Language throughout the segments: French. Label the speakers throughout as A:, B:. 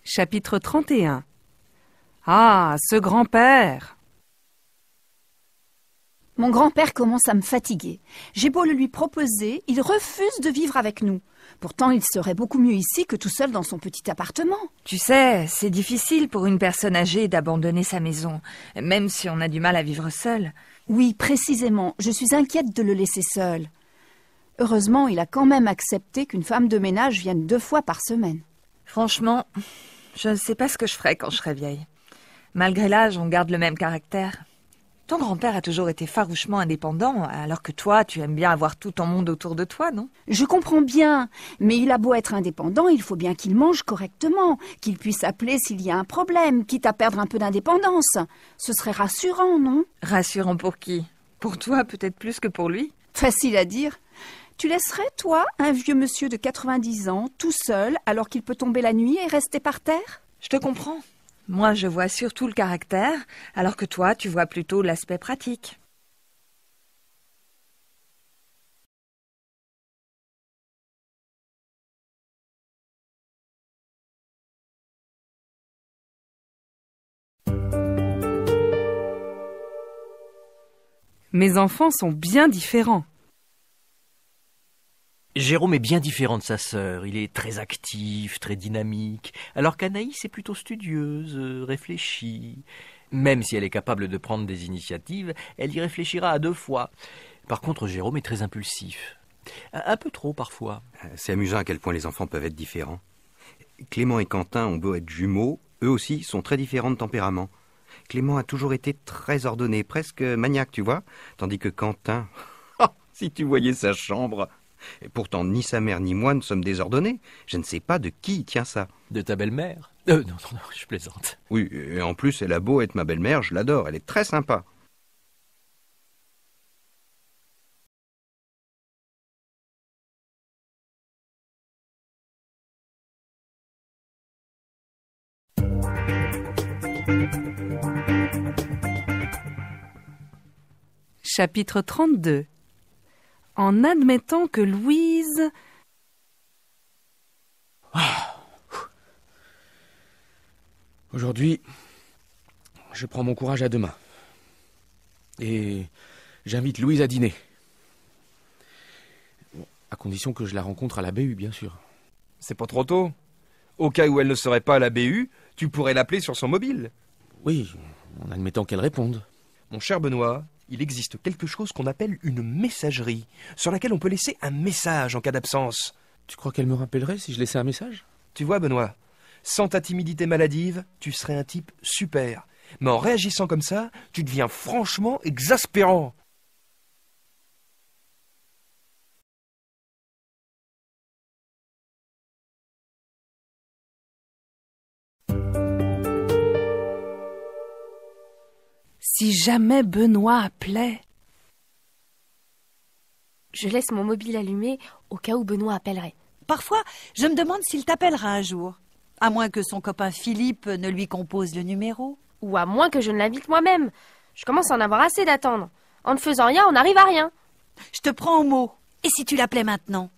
A: Chapitre 31. Ah, ce grand-père!
B: Mon grand-père commence à me fatiguer. J'ai beau le lui proposer, il refuse de vivre avec nous. Pourtant, il serait beaucoup mieux ici que tout seul dans son petit appartement.
C: Tu sais, c'est difficile pour une personne âgée d'abandonner sa maison, même si on a du mal à vivre seul.
B: Oui, précisément, je suis inquiète de le laisser seul. Heureusement, il a quand même accepté qu'une femme de ménage vienne 2 fois par semaine.
C: Franchement, je ne sais pas ce que je ferais quand je serai vieille. Malgré l'âge, on garde le même caractère. Ton grand-père a toujours été farouchement indépendant, alors que toi, tu aimes bien avoir tout ton monde autour de toi, non?
B: Je comprends bien, mais il a beau être indépendant, il faut bien qu'il mange correctement, qu'il puisse appeler s'il y a un problème, quitte à perdre un peu d'indépendance. Ce serait rassurant, non?
C: Rassurant pour qui? Pour toi, peut-être plus que pour lui?
B: Facile à dire. Tu laisserais, toi, un vieux monsieur de 90 ans, tout seul, alors qu'il peut tomber la nuit et rester par terre?
C: Je te comprends. Moi, je vois surtout le caractère, alors que toi, tu vois plutôt l'aspect pratique.
A: Mes enfants sont bien différents.
D: Jérôme est bien différent de sa sœur. Il est très actif, très dynamique, alors qu'Anaïs est plutôt studieuse, réfléchie. Même si elle est capable de prendre des initiatives, elle y réfléchira à 2 fois. Par contre, Jérôme est très impulsif. Un peu trop, parfois.
E: C'est amusant à quel point les enfants peuvent être différents. Clément et Quentin ont beau être jumeaux, eux aussi sont très différents de tempérament. Clément a toujours été très ordonné, presque maniaque, tu vois, tandis que Quentin... Oh, si tu voyais sa chambre! Et pourtant, ni sa mère ni moi ne sommes désordonnés. Je ne sais pas de qui tient ça.
D: De ta belle-mère? Non, je plaisante.
E: Oui, et en plus, elle a beau être ma belle-mère, je l'adore, elle est très sympa.
A: Chapitre 32. En admettant que Louise...
F: Aujourd'hui, je prends mon courage à 2 mains. Et j'invite Louise à dîner. Bon, à condition que je la rencontre à la BU, bien sûr.
G: C'est pas trop tôt. Au cas où elle ne serait pas à la BU, tu pourrais l'appeler sur son mobile.
F: Oui, en admettant qu'elle réponde.
G: Mon cher Benoît, il existe quelque chose qu'on appelle une messagerie, sur laquelle on peut laisser un message en cas d'absence.
F: Tu crois qu'elle me rappellerait si je laissais un message?
G: Tu vois, Benoît, sans ta timidité maladive, tu serais un type super. Mais en réagissant comme ça, tu deviens franchement exaspérant.
A: Si jamais Benoît appelait...
H: Je laisse mon mobile allumé au cas où Benoît appellerait.
I: Parfois, je me demande s'il t'appellera un jour. À moins que son copain Philippe ne lui compose le numéro.
H: Ou à moins que je ne l'invite moi-même. Je commence à en avoir assez d'attendre. En ne faisant rien, on n'arrive à rien.
I: Je te prends au mot. Et si tu l'appelais maintenant?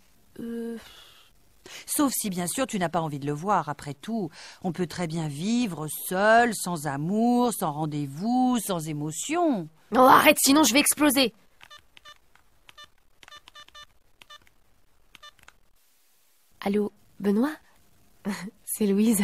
I: Sauf si, bien sûr, tu n'as pas envie de le voir. Après tout, on peut très bien vivre seul, sans amour, sans rendez-vous, sans émotion.
H: Oh, arrête, sinon je vais exploser. Allô, Benoît? C'est Louise.